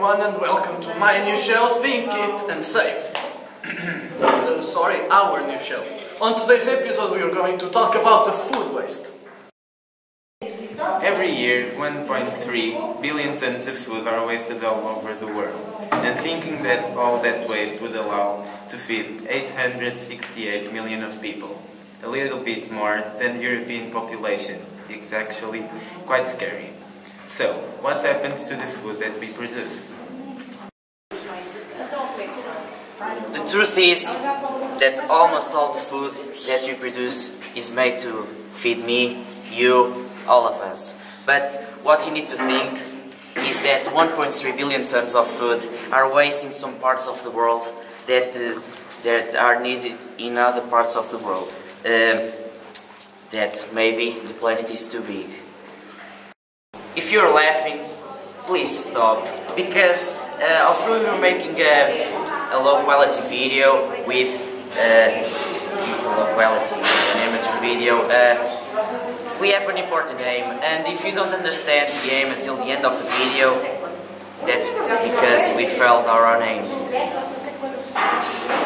everyone, and welcome to my new show, Think It and Save. Sorry, our new show. On today's episode we are going to talk about the food waste. Every year, 1.3 billion tons of food are wasted all over the world. And thinking that all that waste would allow to feed 868 million of people, a little bit more than the European population, it's actually quite scary. So, what happens to the food that we produce? The truth is that almost all the food that we produce is made to feed me, you, all of us. But what you need to think is that 1.3 billion tons of food are wasted in some parts of the world that are needed in other parts of the world. That maybe the planet is too big. If you're laughing, please stop, because although we're making a low quality video with a low quality amateur video, we have an important aim, and if you don't understand the aim until the end of the video, that's because we failed our own aim.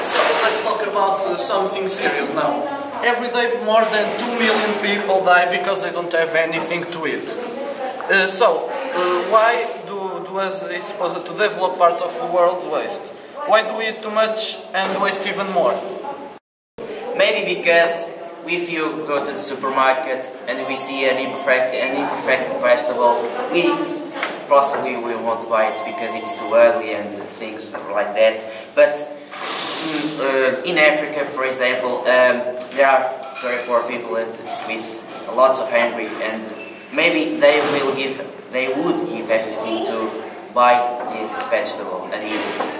So let's talk about something serious now. Every day more than 2 million people die because they don't have anything to eat. Why do us is supposed to develop part of the world waste? Why do we eat too much and waste even more? Maybe because if you go to the supermarket and we see an imperfect vegetable, we possibly won't buy it because it's too ugly and things like that. But in Africa, for example, there are very poor people with lots of hungry, and maybe they would give everything to buy this vegetable and eat it.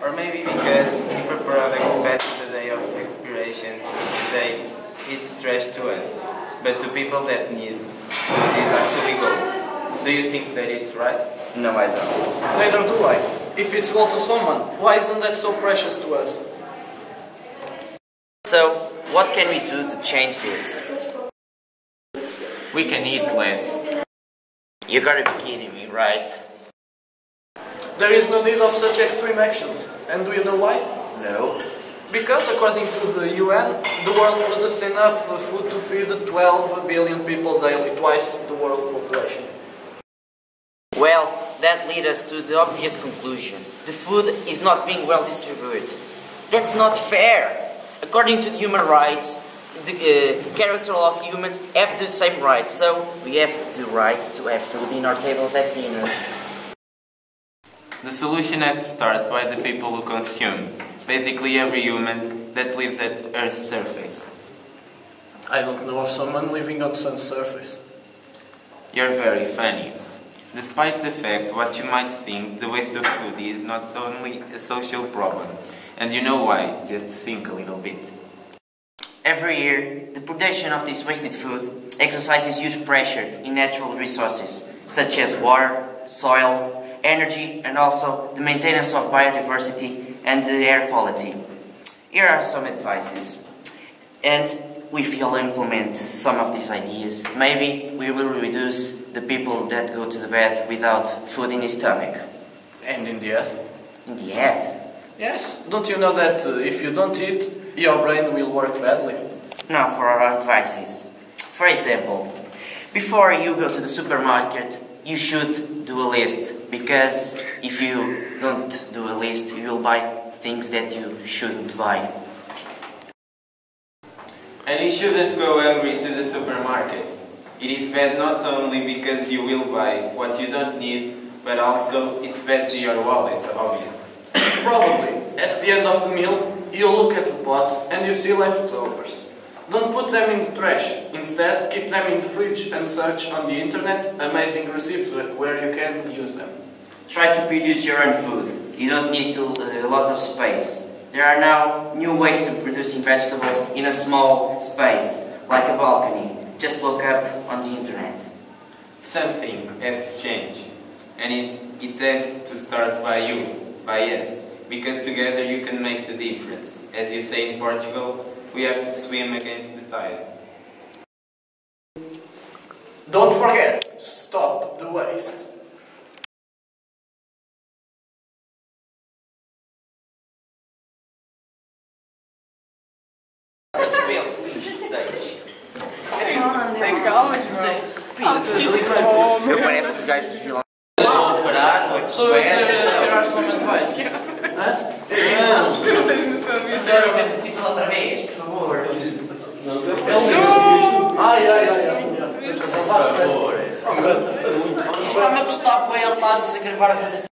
Or maybe because if a product passes the day of expiration date, it's trash to us. But to people that need food, it's actually gold. Do you think that it's right? No, I don't. Neither do I. If it's gold to someone, why isn't that so precious to us? So, what can we do to change this? We can eat less. You gotta be kidding me, right? There is no need of such extreme actions. And do you know why? No. Because according to the UN, the world produces enough food to feed 12 billion people daily, twice the world population. Well, that leads us to the obvious conclusion. The food is not being well distributed. That's not fair. According to the human rights, the character of humans have the same rights, so we have the right to have food in our tables at dinner. The solution has to start by the people who consume, basically every human that lives at Earth's surface. I don't know of someone living on Sun's surface. You're very funny. Despite the fact what you might think, the waste of food is not only a social problem. And you know why, just think a little bit. Every year, the production of this wasted food exercises huge pressure in natural resources, such as water, soil, energy, and also the maintenance of biodiversity and the air quality. Here are some advices. And if you'll implement some of these ideas, maybe we will reduce the people that go to the bed without food in his stomach. And in the earth? In the earth? Yes. Don't you know that if you don't eat, your brain will work badly? Now for our advices. For example, before you go to the supermarket, you should do a list, because if you don't do a list, you will buy things that you shouldn't buy. And you shouldn't go hungry to the supermarket. It is bad not only because you will buy what you don't need, but also it's bad to your wallet, obviously. Probably, at the end of the meal, you look at the pot and you see leftovers. Don't put them in the trash. Instead, keep them in the fridge and search on the internet amazing recipes where you can use them. Try to produce your own food. You don't need a lot of space. There are now new ways to producing vegetables in a small space, like a balcony. Just look up on the internet. Something has to change. And it has to start by you, by us. Because together you can make the difference. As you say in Portugal, we have to swim against the tide. Don't forget, stop the waste. calma, João. Eu pareço os gajos dos vilões. Sou eu a dizer there are some advice. Tu não tens noção disso. Senhor, eu penso o título outra vez, por favor. Ai. Isto está-me a custar para ele estar a nos gravar a fazer